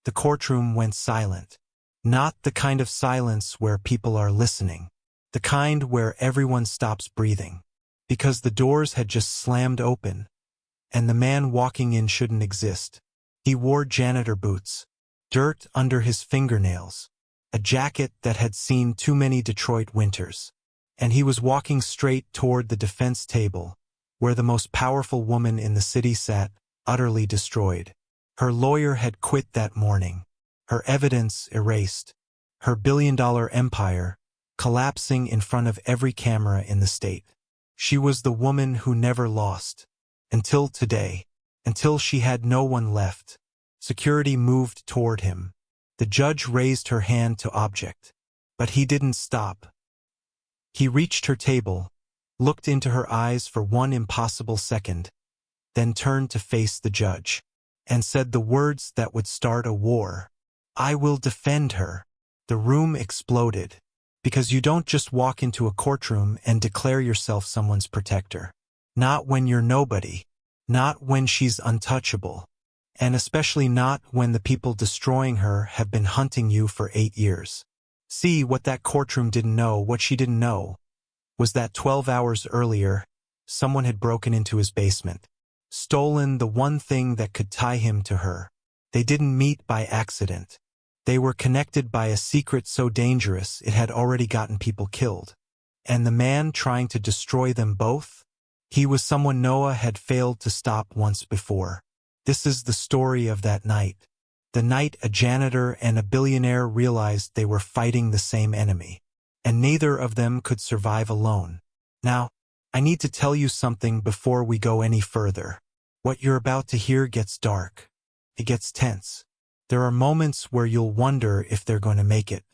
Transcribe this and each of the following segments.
the courtroom went silent. Not the kind of silence where people are listening. The kind where everyone stops breathing. Because the doors had just slammed open, and the man walking in shouldn't exist. He wore janitor boots, dirt under his fingernails, a jacket that had seen too many Detroit winters. And he was walking straight toward the defense table, where the most powerful woman in the city sat, utterly destroyed. Her lawyer had quit that morning, her evidence erased, her billion-dollar empire collapsing in front of every camera in the state. She was the woman who never lost. Until today. Until she had no one left. Security moved toward him. The judge raised her hand to object. But he didn't stop. He reached her table, looked into her eyes for one impossible second, then turned to face the judge, and said the words that would start a war. "I will defend her." The room exploded. Because you don't just walk into a courtroom and declare yourself someone's protector. Not when you're nobody. Not when she's untouchable. And especially not when the people destroying her have been hunting you for 8 years. See, what that courtroom didn't know, what she didn't know, was that 12 hours earlier, someone had broken into his basement. Stolen the one thing that could tie him to her. They didn't meet by accident. They were connected by a secret so dangerous it had already gotten people killed. And the man trying to destroy them both? He was someone Noah had failed to stop once before. This is the story of that night. The night a janitor and a billionaire realized they were fighting the same enemy. And neither of them could survive alone. Now, I need to tell you something before we go any further. What you're about to hear gets dark. It gets tense. There are moments where you'll wonder if they're going to make it.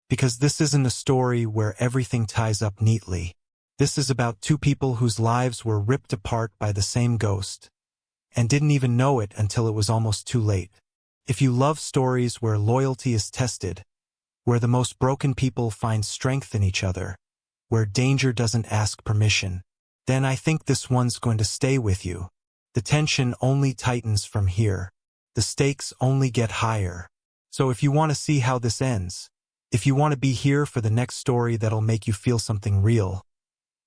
Because this isn't a story where everything ties up neatly. This is about two people whose lives were ripped apart by the same ghost, and didn't even know it until it was almost too late. If you love stories where loyalty is tested, where the most broken people find strength in each other, where danger doesn't ask permission, then I think this one's going to stay with you. The tension only tightens from here. The stakes only get higher. So if you want to see how this ends, if you want to be here for the next story that'll make you feel something real,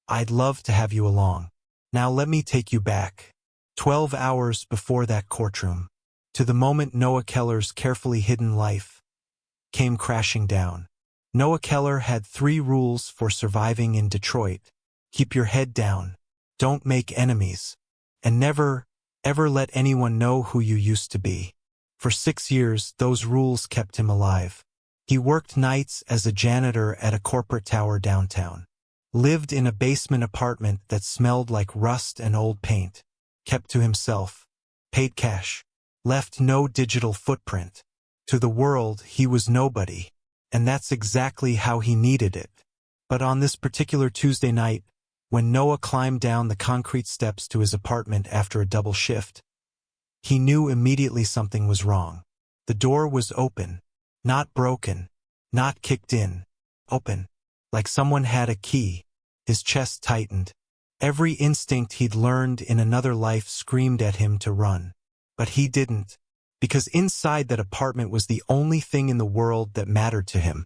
I'd love to have you along. Now let me take you back, 12 hours before that courtroom, to the moment Noah Keller's carefully hidden life came crashing down. Noah Keller had 3 rules for surviving in Detroit. Keep your head down, don't make enemies, and never, ever let anyone know who you used to be. For 6 years, those rules kept him alive. He worked nights as a janitor at a corporate tower downtown. Lived in a basement apartment that smelled like rust and old paint. Kept to himself. Paid cash. Left no digital footprint. To the world, he was nobody. And that's exactly how he needed it. But on this particular Tuesday night, when Noah climbed down the concrete steps to his apartment after a double shift, he knew immediately something was wrong. The door was open, not broken, not kicked in, open, like someone had a key. His chest tightened. Every instinct he'd learned in another life screamed at him to run. But he didn't, because inside that apartment was the only thing in the world that mattered to him.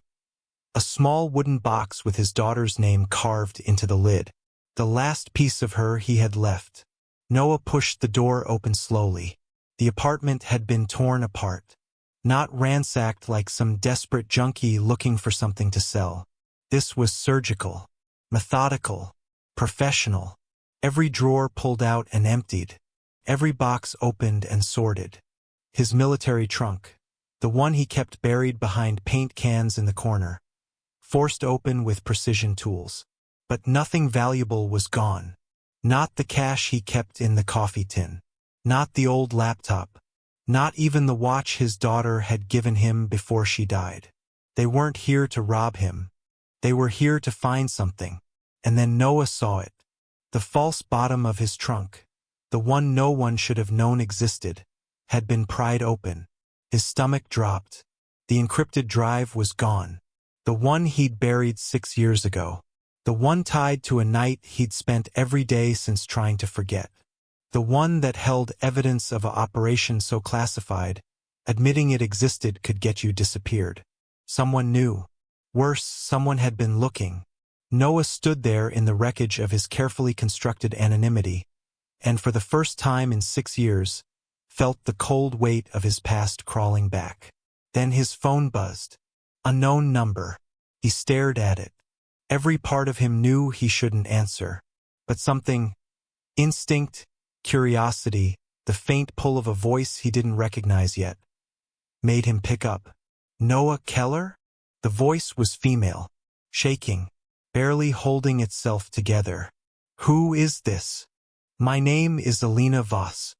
A small wooden box with his daughter's name carved into the lid. The last piece of her he had left. Noah pushed the door open slowly. The apartment had been torn apart. Not ransacked like some desperate junkie looking for something to sell. This was surgical, methodical, professional. Every drawer pulled out and emptied. Every box opened and sorted. His military trunk, the one he kept buried behind paint cans in the corner, forced open with precision tools. But nothing valuable was gone. Not the cash he kept in the coffee tin. Not the old laptop. Not even the watch his daughter had given him before she died. They weren't here to rob him. They were here to find something. And then Noah saw it. The false bottom of his trunk, the one no one should have known existed, had been pried open. His stomach dropped. The encrypted drive was gone. The one he'd buried 6 years ago. The one tied to a night he'd spent every day since trying to forget. The one that held evidence of an operation so classified, Admitting it existed could get you disappeared. Someone knew. Worse, someone had been looking. Noah stood there in the wreckage of his carefully constructed anonymity, and for the first time in 6 years, felt the cold weight of his past crawling back. Then his phone buzzed. Unknown number. He stared at it. Every part of him knew he shouldn't answer. But something, instinct, curiosity, the faint pull of a voice he didn't recognize yet, made him pick up. Noah Keller? The voice was female, shaking, barely holding itself together. Who is this? My name is Alina Voss.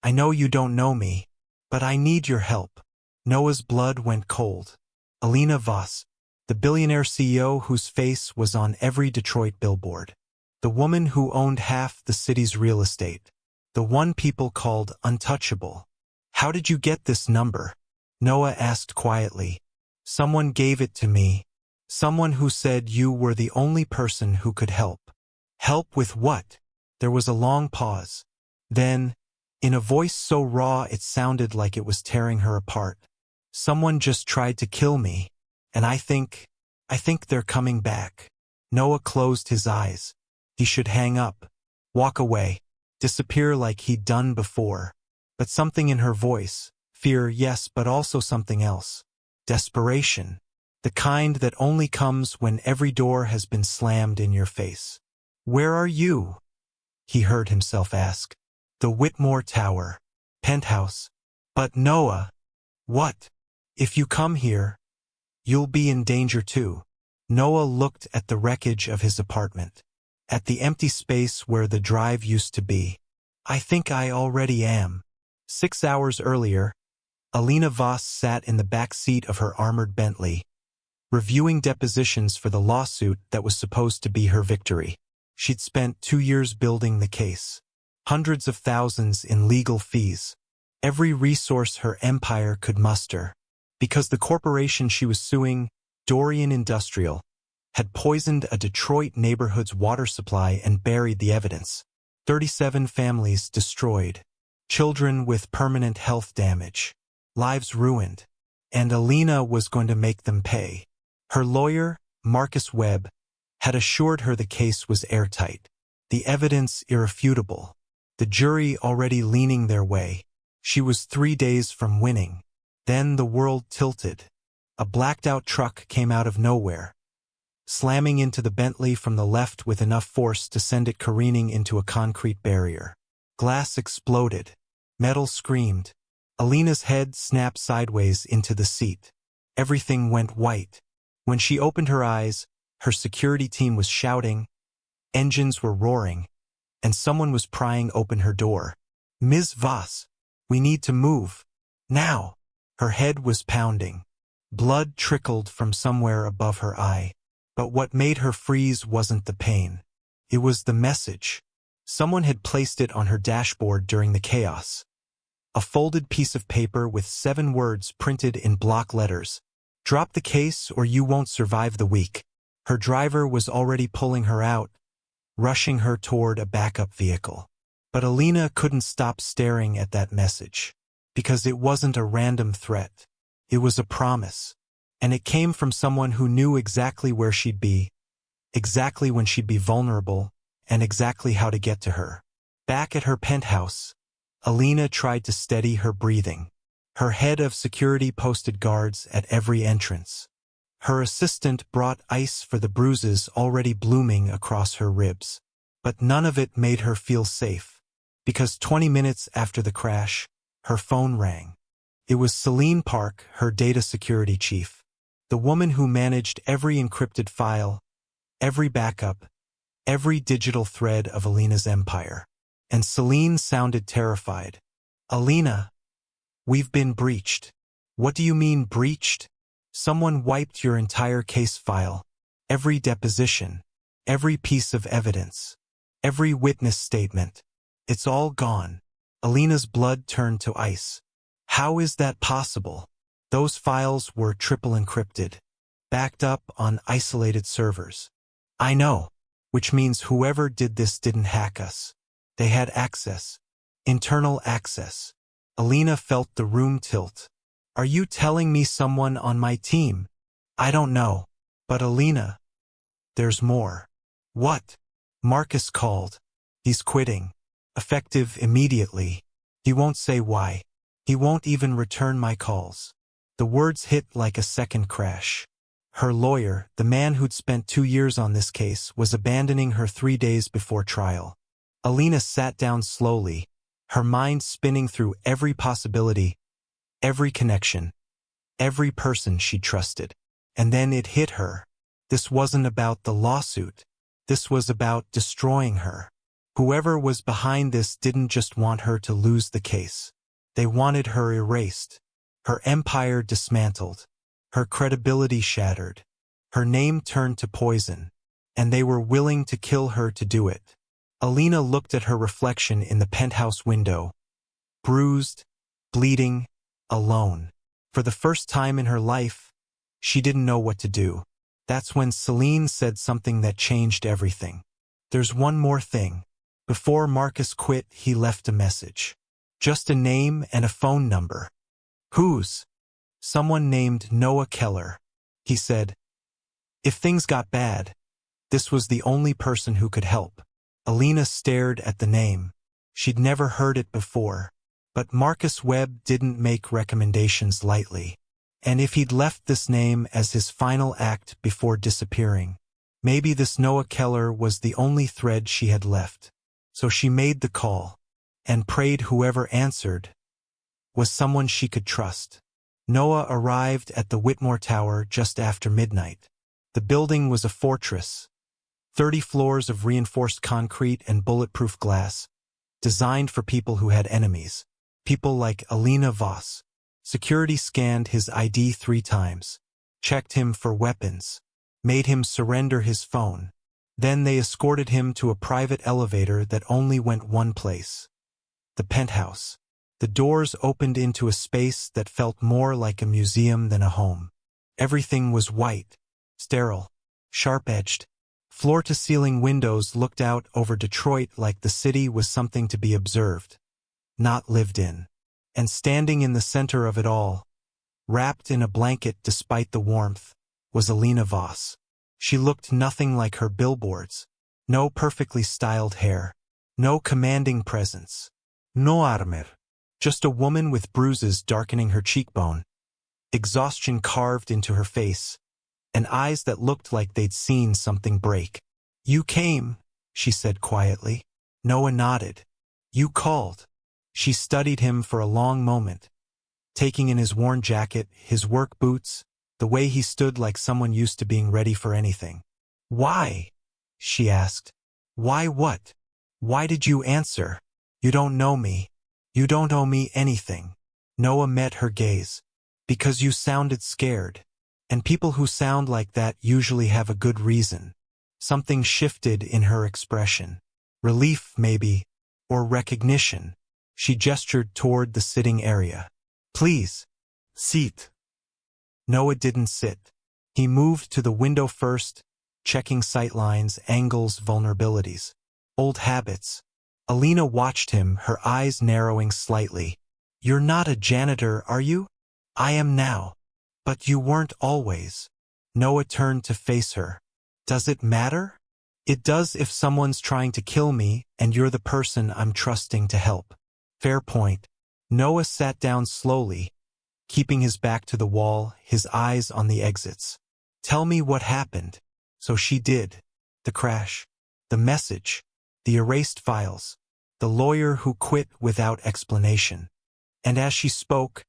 I know you don't know me, but I need your help. Noah's blood went cold. Alina Voss, the billionaire CEO whose face was on every Detroit billboard. The woman who owned half the city's real estate. The one people called untouchable. How did you get this number? Noah asked quietly. Someone gave it to me. Someone who said you were the only person who could help. Help with what? There was a long pause. Then, in a voice so raw it sounded like it was tearing her apart. Someone just tried to kill me, and I think they're coming back. Noah closed his eyes. He should hang up, walk away, disappear like he'd done before. But something in her voice, fear, yes, but also something else. Desperation. The kind that only comes when every door has been slammed in your face. Where are you? He heard himself ask. The Whitmore Tower. Penthouse. But Noah. What? If you come here, you'll be in danger too. Noah looked at the wreckage of his apartment. At the empty space where the drive used to be. I think I already am. 6 hours earlier, Alina Voss sat in the back seat of her armored Bentley, reviewing depositions for the lawsuit that was supposed to be her victory. She'd spent 2 years building the case. Hundreds of thousands in legal fees. Every resource her empire could muster. Because the corporation she was suing, Dorian Industrial, had poisoned a Detroit neighborhood's water supply and buried the evidence. 37 families destroyed. Children with permanent health damage. Lives ruined. And Alina was going to make them pay. Her lawyer, Marcus Webb, had assured her the case was airtight. The evidence irrefutable. The jury already leaning their way. She was 3 days from winning. Then the world tilted. A blacked-out truck came out of nowhere, slamming into the Bentley from the left with enough force to send it careening into a concrete barrier. Glass exploded. Metal screamed. Alina's head snapped sideways into the seat. Everything went white. When she opened her eyes, her security team was shouting, engines were roaring, and someone was prying open her door. Ms. Voss, we need to move. Now. Her head was pounding. Blood trickled from somewhere above her eye. But what made her freeze wasn't the pain. It was the message. Someone had placed it on her dashboard during the chaos. A folded piece of paper with 7 words printed in block letters. Drop the case or you won't survive the week. Her driver was already pulling her out, rushing her toward a backup vehicle. But Alina couldn't stop staring at that message. Because it wasn't a random threat. It was a promise. And it came from someone who knew exactly where she'd be, exactly when she'd be vulnerable, and exactly how to get to her. Back at her penthouse, Alina tried to steady her breathing. Her head of security posted guards at every entrance. Her assistant brought ice for the bruises already blooming across her ribs. But none of it made her feel safe. Because 20 minutes after the crash, her phone rang. It was Selene Park, her data security chief. The woman who managed every encrypted file, every backup, every digital thread of Alina's empire. And Selene sounded terrified. Alina, we've been breached. What do you mean breached? Someone wiped your entire case file, every deposition, every piece of evidence, every witness statement. It's all gone. Alina's blood turned to ice. How is that possible? Those files were triple encrypted, backed up on isolated servers. I know, which means whoever did this didn't hack us. They had access, internal access. Alina felt the room tilt. Are you telling me someone on my team? I don't know. But Alina, there's more. What? Marcus called. He's quitting. Effective immediately. He won't say why. He won't even return my calls. The words hit like a second crash. Her lawyer, the man who'd spent 2 years on this case, was abandoning her 3 days before trial. Alina sat down slowly, her mind spinning through every possibility, every connection, every person she trusted. And then it hit her. This wasn't about the lawsuit. This was about destroying her. Whoever was behind this didn't just want her to lose the case. They wanted her erased, her empire dismantled, her credibility shattered, her name turned to poison, and they were willing to kill her to do it. Alina looked at her reflection in the penthouse window, bruised, bleeding, alone. For the first time in her life, she didn't know what to do. That's when Selene said something that changed everything. There's one more thing. Before Marcus quit, he left a message. Just a name and a phone number. Whose? Someone named Noah Keller. He said, if things got bad, this was the only person who could help. Alina stared at the name. She'd never heard it before. But Marcus Webb didn't make recommendations lightly. And if he'd left this name as his final act before disappearing, maybe this Noah Keller was the only thread she had left. So she made the call, and prayed whoever answered was someone she could trust. Noah arrived at the Whitmore Tower just after midnight. The building was a fortress, 30 floors of reinforced concrete and bulletproof glass, designed for people who had enemies, people like Alina Voss. Security scanned his ID 3 times, checked him for weapons, made him surrender his phone. Then they escorted him to a private elevator that only went one place. The penthouse. The doors opened into a space that felt more like a museum than a home. Everything was white, sterile, sharp-edged. Floor-to-ceiling windows looked out over Detroit like the city was something to be observed, not lived in. And standing in the center of it all, wrapped in a blanket despite the warmth, was Alina Voss. She looked nothing like her billboards. No perfectly styled hair. No commanding presence. No armor. Just a woman with bruises darkening her cheekbone. Exhaustion carved into her face. And eyes that looked like they'd seen something break. You came, she said quietly. Noah nodded. You called. She studied him for a long moment, taking in his worn jacket, his work boots, the way he stood like someone used to being ready for anything. Why? She asked. Why what? Why did you answer? You don't know me. You don't owe me anything. Noah met her gaze. Because you sounded scared. And people who sound like that usually have a good reason. Something shifted in her expression. Relief, maybe, or recognition. She gestured toward the sitting area. Please, seat. Noah didn't sit. He moved to the window first, checking sightlines, angles, vulnerabilities. Old habits. Alina watched him, her eyes narrowing slightly. You're not a janitor, are you? I am now. But you weren't always. Noah turned to face her. Does it matter? It does if someone's trying to kill me and you're the person I'm trusting to help. Fair point. Noah sat down slowly, keeping his back to the wall, his eyes on the exits. Tell me what happened. So she did. The crash. The message. The erased files. The lawyer who quit without explanation. And as she spoke,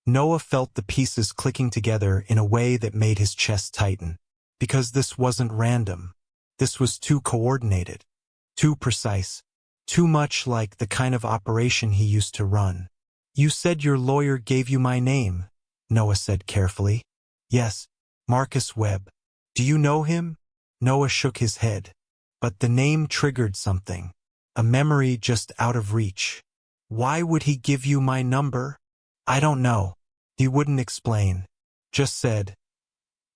Noah felt the pieces clicking together in a way that made his chest tighten. Because this wasn't random. This was too coordinated. Too precise. Too much like the kind of operation he used to run. You said your lawyer gave you my name, Noah said carefully. Yes, Marcus Webb. Do you know him? Noah shook his head. But the name triggered something. A memory just out of reach. Why would he give you my number? I don't know. He wouldn't explain. Just said,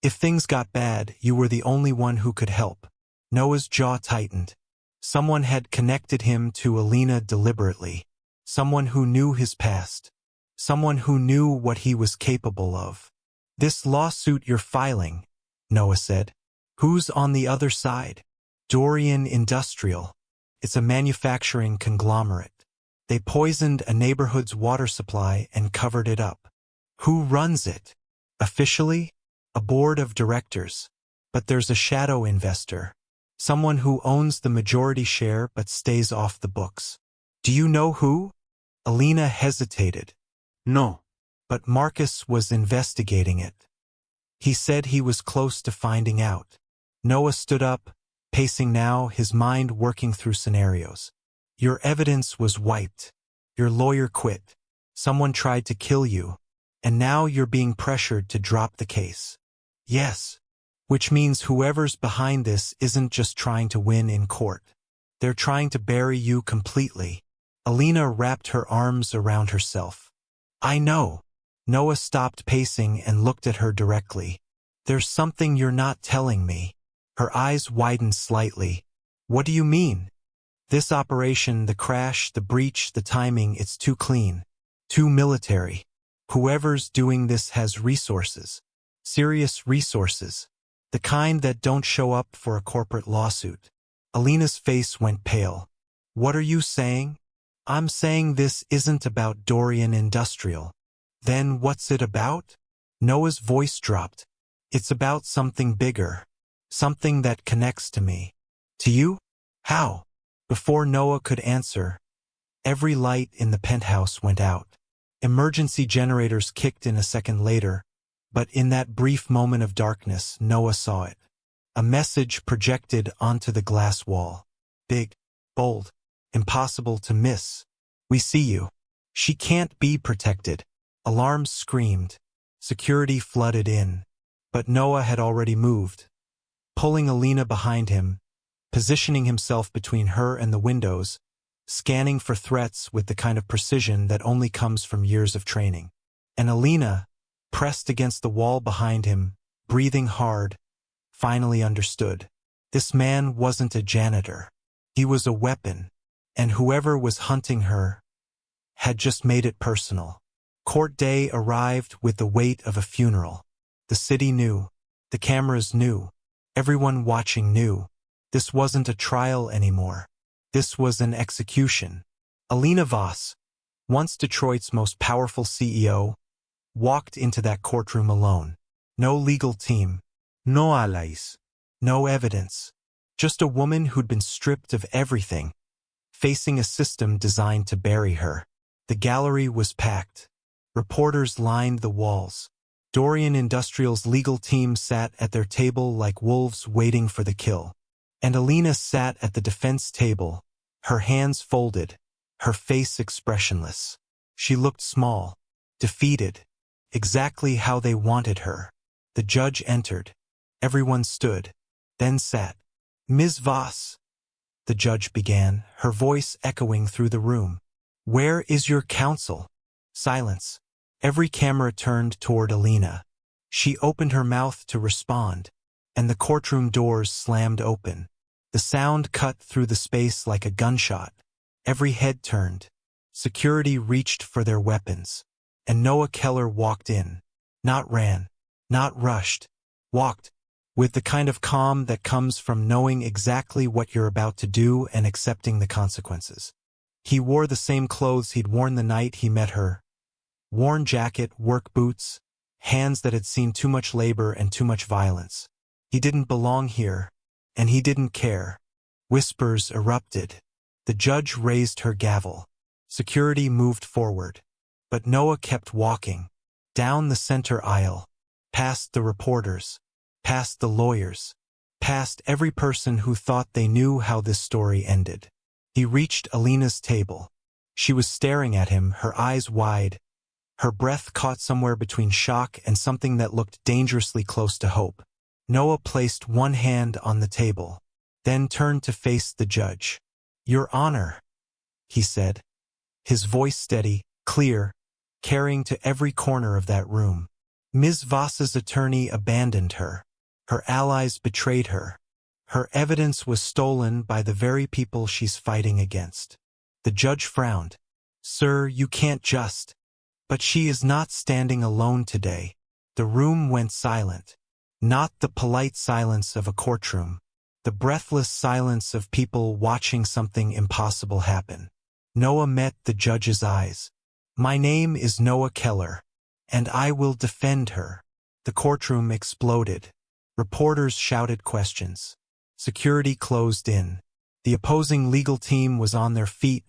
if things got bad, you were the only one who could help. Noah's jaw tightened. Someone had connected him to Alina deliberately. someone who knew his past, someone who knew what he was capable of. "This lawsuit you're filing," Noah said. "Who's on the other side?" "Dorian Industrial. It's a manufacturing conglomerate. They poisoned a neighborhood's water supply and covered it up." "Who runs it?" "Officially, a board of directors. But there's a shadow investor, someone who owns the majority share but stays off the books." "Do you know who?" Alina hesitated. No. But Marcus was investigating it. He said he was close to finding out. Noah stood up, pacing now, his mind working through scenarios. "Your evidence was wiped. Your lawyer quit. Someone tried to kill you. And now you're being pressured to drop the case." "Yes. Which means whoever's behind this isn't just trying to win in court. They're trying to bury you completely." Alina wrapped her arms around herself. "I know." Noah stopped pacing and looked at her directly. "There's something you're not telling me." Her eyes widened slightly. "What do you mean?" "This operation, the crash, the breach, the timing, it's too clean. Too military. Whoever's doing this has resources. Serious resources. The kind that don't show up for a corporate lawsuit." Alina's face went pale. "What are you saying?" "I'm saying this isn't about Dorian Industrial." "Then what's it about?" Noah's voice dropped. "It's about something bigger. Something that connects to me." "To you? How?" Before Noah could answer, every light in the penthouse went out. Emergency generators kicked in a second later, but in that brief moment of darkness, Noah saw it. A message projected onto the glass wall. Big, bold, impossible to miss. "We see you. She can't be protected." Alarms screamed. Security flooded in. But Noah had already moved, pulling Alina behind him, positioning himself between her and the windows, scanning for threats with the kind of precision that only comes from years of training. And Alina, pressed against the wall behind him, breathing hard, finally understood. This man wasn't a janitor. He was a weapon, and whoever was hunting her had just made it personal. Court day arrived with the weight of a funeral. The city knew. The cameras knew. Everyone watching knew. This wasn't a trial anymore. This was an execution. Alina Voss, once Detroit's most powerful CEO, walked into that courtroom alone. No legal team. No allies. No evidence. Just a woman who'd been stripped of everything, facing a system designed to bury her. The gallery was packed. Reporters lined the walls. Dorian Industrial's legal team sat at their table like wolves waiting for the kill. And Alina sat at the defense table, her hands folded, her face expressionless. She looked small, defeated, exactly how they wanted her. The judge entered. Everyone stood, then sat. "Ms. Voss," the judge began, her voice echoing through the room. "Where is your counsel?" Silence. Every camera turned toward Alina. She opened her mouth to respond, and the courtroom doors slammed open. The sound cut through the space like a gunshot. Every head turned. Security reached for their weapons. And Noah Keller walked in. Not ran. Not rushed. Walked. With the kind of calm that comes from knowing exactly what you're about to do and accepting the consequences. He wore the same clothes he'd worn the night he met her. Worn jacket, work boots, hands that had seen too much labor and too much violence. He didn't belong here, and he didn't care. Whispers erupted. The judge raised her gavel. Security moved forward. But Noah kept walking. Down the center aisle. Past the reporters. Past the lawyers. Past every person who thought they knew how this story ended. He reached Alina's table. She was staring at him, her eyes wide, her breath caught somewhere between shock and something that looked dangerously close to hope. Noah placed one hand on the table, then turned to face the judge. "Your Honor," he said, his voice steady, clear, carrying to every corner of that room. "Ms. Voss's attorney abandoned her. Her allies betrayed her. Her evidence was stolen by the very people she's fighting against." The judge frowned. Sir, you can't just. But she is not standing alone today. The room went silent. Not the polite silence of a courtroom. The breathless silence of people watching something impossible happen. Noah met the judge's eyes. My name is Noah Keller, and I will defend her. The courtroom exploded. Reporters shouted questions. Security closed in. The opposing legal team was on their feet,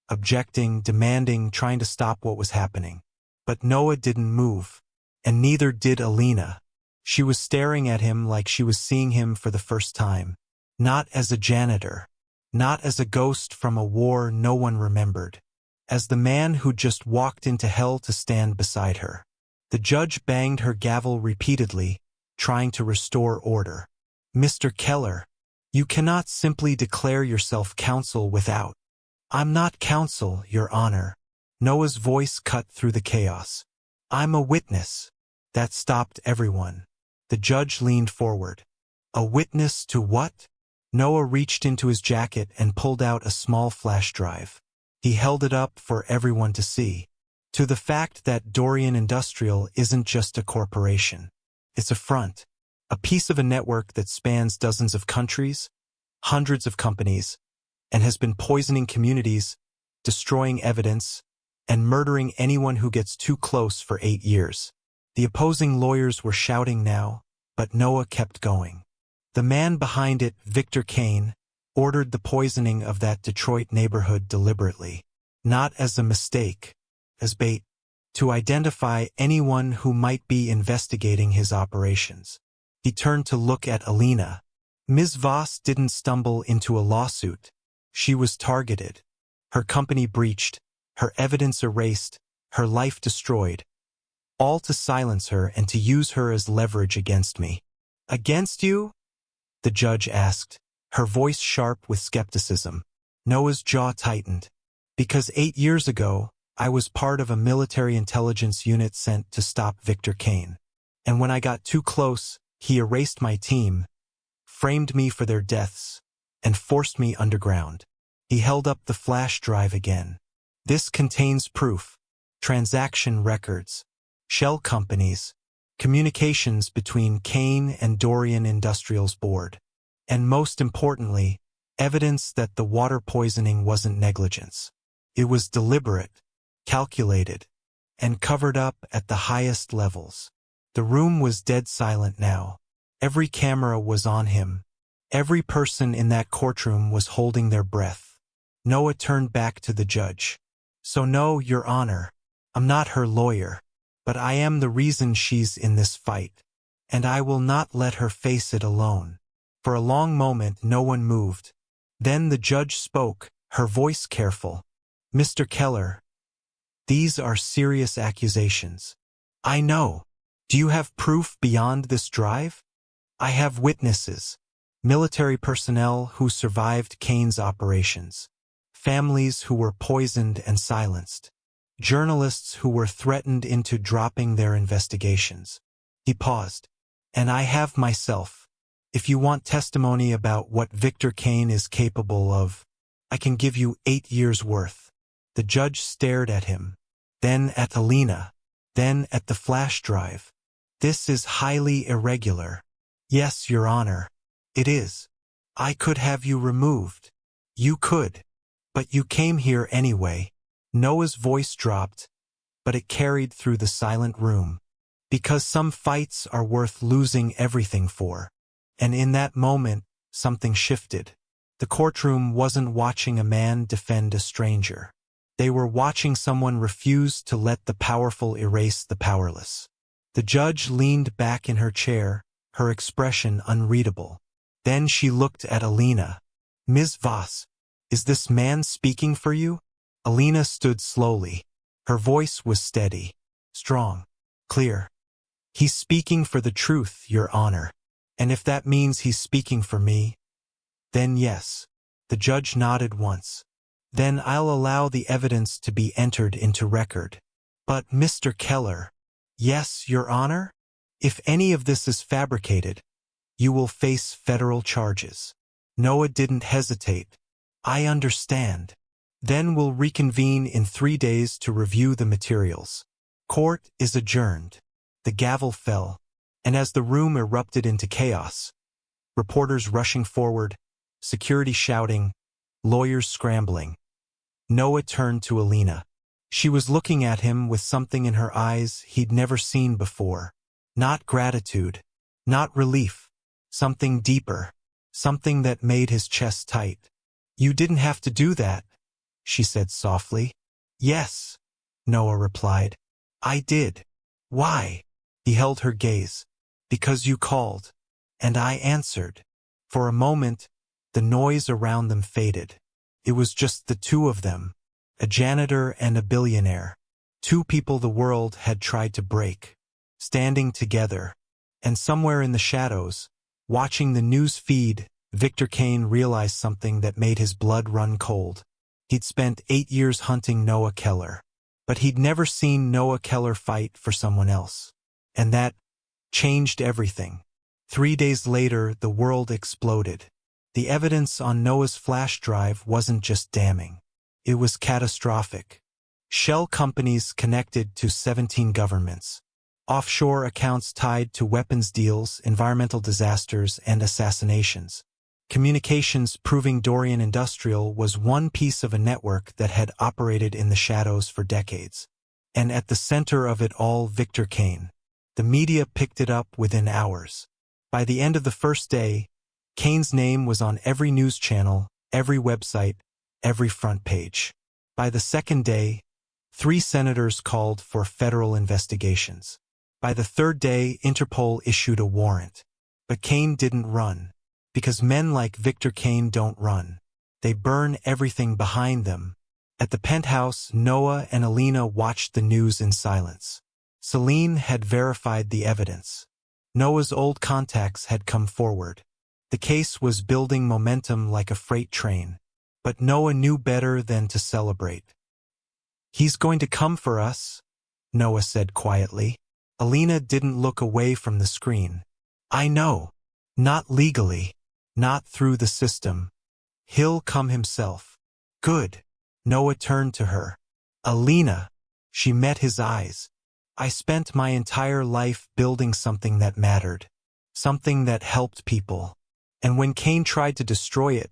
objecting, demanding, trying to stop what was happening. But Noah didn't move, and neither did Alina. She was staring at him like she was seeing him for the first time. Not as a janitor. Not as a ghost from a war no one remembered. As the man who just walked into hell to stand beside her. The judge banged her gavel repeatedly, trying to restore order. Mr. Keller, you cannot simply declare yourself counsel without. I'm not counsel, Your Honor. Noah's voice cut through the chaos. I'm a witness. That stopped everyone. The judge leaned forward. A witness to what? Noah reached into his jacket and pulled out a small flash drive. He held it up for everyone to see. To the fact that Dorian Industrial isn't just a corporation. It's a front. A piece of a network that spans dozens of countries, hundreds of companies, and has been poisoning communities, destroying evidence, and murdering anyone who gets too close for 8 years. The opposing lawyers were shouting now, but Noah kept going. The man behind it, Victor Kane, ordered the poisoning of that Detroit neighborhood deliberately, not as a mistake, as bait, to identify anyone who might be investigating his operations. He turned to look at Alina. Ms. Voss didn't stumble into a lawsuit. She was targeted. Her company breached, her evidence erased, her life destroyed. All to silence her and to use her as leverage against me. Against you? The judge asked, her voice sharp with skepticism. Noah's jaw tightened. Because 8 years ago, I was part of a military intelligence unit sent to stop Victor Kane. And when I got too close, he erased my team, framed me for their deaths, and forced me underground. He held up the flash drive again. This contains proof, transaction records, shell companies, communications between Kane and Dorian Industrial's board, and most importantly, evidence that the water poisoning wasn't negligence. It was deliberate, calculated, and covered up at the highest levels. The room was dead silent now. Every camera was on him. Every person in that courtroom was holding their breath. Noah turned back to the judge. So no, Your Honor, I'm not her lawyer, but I am the reason she's in this fight, and I will not let her face it alone. For a long moment no one moved. Then the judge spoke, her voice careful. Mr. Keller, these are serious accusations. I know. Do you have proof beyond this drive? I have witnesses. Military personnel who survived Kane's operations. Families who were poisoned and silenced. Journalists who were threatened into dropping their investigations. He paused. And I have myself. If you want testimony about what Victor Kane is capable of, I can give you 8 years' worth. The judge stared at him, then at Alina, then at the flash drive. This is highly irregular. Yes, Your Honor, it is. I could have you removed. You could. But you came here anyway. Noah's voice dropped, but it carried through the silent room. Because some fights are worth losing everything for. And in that moment, something shifted. The courtroom wasn't watching a man defend a stranger. They were watching someone refuse to let the powerful erase the powerless. The judge leaned back in her chair, her expression unreadable. Then she looked at Alina. Ms. Voss, is this man speaking for you? Alina stood slowly. Her voice was steady, strong, clear. He's speaking for the truth, Your Honor. And if that means he's speaking for me, then yes. The judge nodded once. Then I'll allow the evidence to be entered into record. But Mr. Keller, yes, Your Honor? If any of this is fabricated, you will face federal charges. Noah didn't hesitate. I understand. Then we'll reconvene in 3 days to review the materials. Court is adjourned. The gavel fell, and as the room erupted into chaos, reporters rushing forward, security shouting, lawyers scrambling, Noah turned to Alina. She was looking at him with something in her eyes he'd never seen before. Not gratitude, not relief, something deeper, something that made his chest tight. "You didn't have to do that," she said softly. "Yes," Noah replied. "I did." "Why?" He held her gaze. "Because you called, and I answered." For a moment, the noise around them faded. It was just the two of them, a janitor and a billionaire. Two people the world had tried to break, standing together. And somewhere in the shadows, watching the news feed, Victor Kane realized something that made his blood run cold. He'd spent 8 years hunting Noah Keller, but he'd never seen Noah Keller fight for someone else. And that changed everything. 3 days later, the world exploded. The evidence on Noah's flash drive wasn't just damning. It was catastrophic. Shell companies connected to 17 governments. Offshore accounts tied to weapons deals, environmental disasters, and assassinations. Communications proving Dorian Industrial was one piece of a network that had operated in the shadows for decades. And at the center of it all, Victor Kane. The media picked it up within hours. By the end of the first day, Kane's name was on every news channel, every website, every front page. By the second day, 3 senators called for federal investigations. By the third day, Interpol issued a warrant. But Kane didn't run. Because men like Victor Kane don't run. They burn everything behind them. At the penthouse, Noah and Alina watched the news in silence. Selene had verified the evidence. Noah's old contacts had come forward. The case was building momentum like a freight train. But Noah knew better than to celebrate. "He's going to come for us," Noah said quietly. Alina didn't look away from the screen. "I know. Not legally. Not through the system. He'll come himself." "Good." Noah turned to her. "Alina." She met his eyes. "I spent my entire life building something that mattered. Something that helped people. And when Kane tried to destroy it,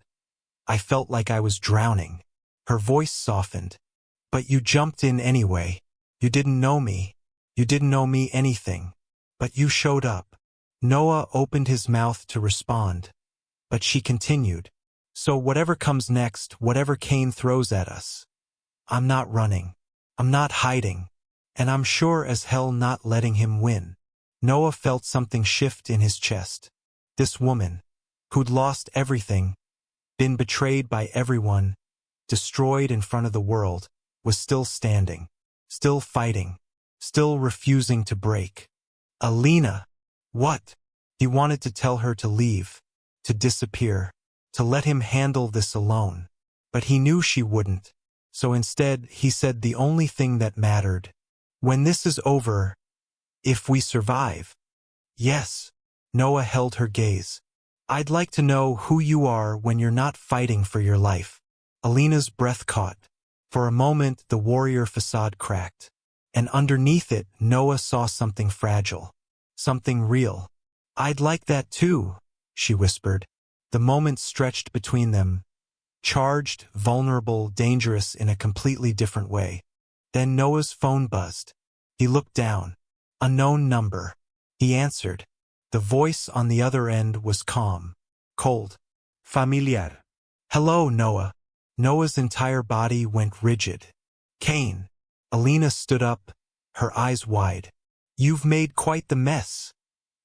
I felt like I was drowning." Her voice softened. "But you jumped in anyway. You didn't know me. You didn't know me anything. But you showed up." Noah opened his mouth to respond. But she continued. "So whatever comes next, whatever Kane throws at us, I'm not running. I'm not hiding. And I'm sure as hell not letting him win." Noah felt something shift in his chest. This woman, who'd lost everything, been betrayed by everyone, destroyed in front of the world, was still standing, still fighting, still refusing to break. "Alina!" "What?" He wanted to tell her to leave, to disappear, to let him handle this alone. But he knew she wouldn't. So instead, he said the only thing that mattered. "When this is over, if we survive." "Yes." Noah held her gaze. "I'd like to know who you are when you're not fighting for your life." Alina's breath caught. For a moment, the warrior facade cracked. And underneath it, Noah saw something fragile. Something real. "I'd like that too," she whispered. The moment stretched between them. Charged, vulnerable, dangerous in a completely different way. Then Noah's phone buzzed. He looked down. Unknown number. He answered. The voice on the other end was calm. Cold. Familiar. "Hello, Noah." Noah's entire body went rigid. "Kane." Alina stood up, her eyes wide. "You've made quite the mess,"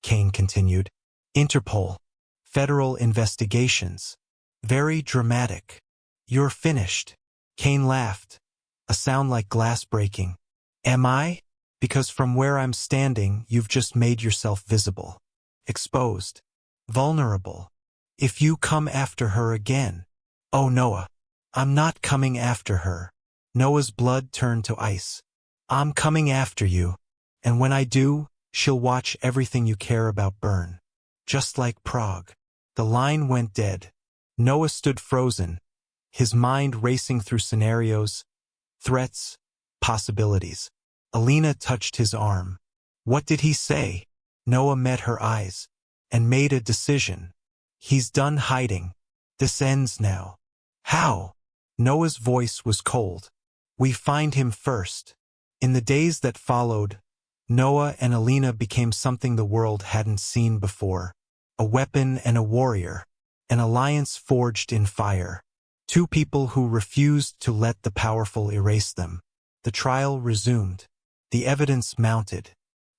Kane continued. "Interpol. Federal investigations. Very dramatic. You're finished." Kane laughed, a sound like glass breaking. "Am I? Because from where I'm standing, you've just made yourself visible. Exposed. Vulnerable. If you come after her again." "Oh, Noah. I'm not coming after her." Noah's blood turned to ice. "I'm coming after you. And when I do, she'll watch everything you care about burn. Just like Prague." The line went dead. Noah stood frozen, his mind racing through scenarios, threats, possibilities. Alina touched his arm. What did he say? Noah met her eyes and made a decision. He's done hiding. This ends now. How? Noah's voice was cold. We find him first. In the days that followed, Noah and Alina became something the world hadn't seen before. A weapon and a warrior. An alliance forged in fire. Two people who refused to let the powerful erase them. The trial resumed. The evidence mounted.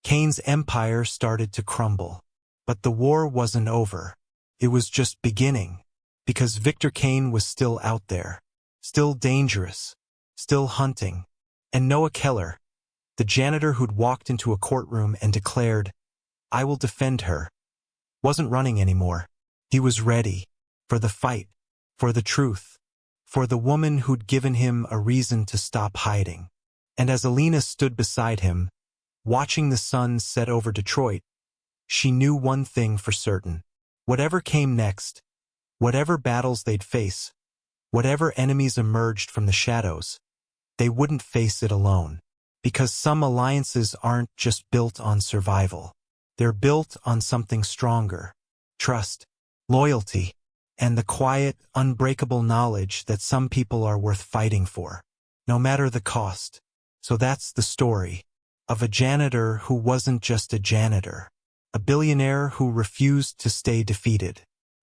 Cain's empire started to crumble. But the war wasn't over. It was just beginning. Because Victor Cain was still out there. Still dangerous. Still hunting. And Noah Keller, the janitor who'd walked into a courtroom and declared, "I will defend her," wasn't running anymore. He was ready. For the fight. For the truth. For the woman who'd given him a reason to stop hiding. And as Alina stood beside him, watching the sun set over Detroit, she knew one thing for certain. Whatever came next, whatever battles they'd face, whatever enemies emerged from the shadows, they wouldn't face it alone. Because some alliances aren't just built on survival. They're built on something stronger. Trust, loyalty, and the quiet, unbreakable knowledge that some people are worth fighting for, no matter the cost. So that's the story of a janitor who wasn't just a janitor, a billionaire who refused to stay defeated,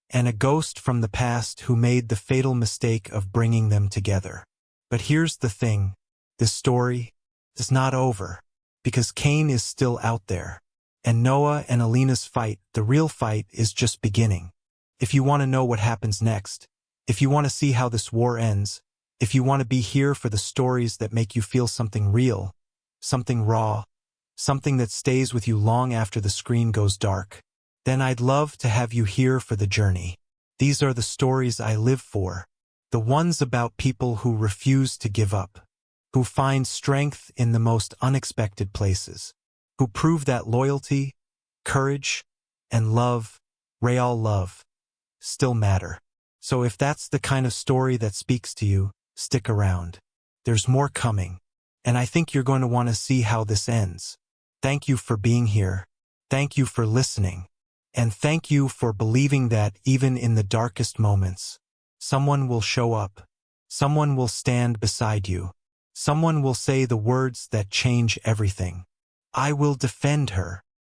and a ghost from the past who made the fatal mistake of bringing them together. But here's the thing, this story is not over, because Cain is still out there, and Noah and Alina's fight, the real fight, is just beginning. If you want to know what happens next, if you want to see how this war ends, if you want to be here for the stories that make you feel something real, something raw, something that stays with you long after the screen goes dark, then I'd love to have you here for the journey. These are the stories I live for, the ones about people who refuse to give up, who find strength in the most unexpected places, who prove that loyalty, courage, and love, real love, still matter. So if that's the kind of story that speaks to you, stick around. There's more coming, and I think you're going to want to see how this ends. Thank you for being here. Thank you for listening. And thank you for believing that even in the darkest moments, someone will show up. Someone will stand beside you. Someone will say the words that change everything. I will defend her.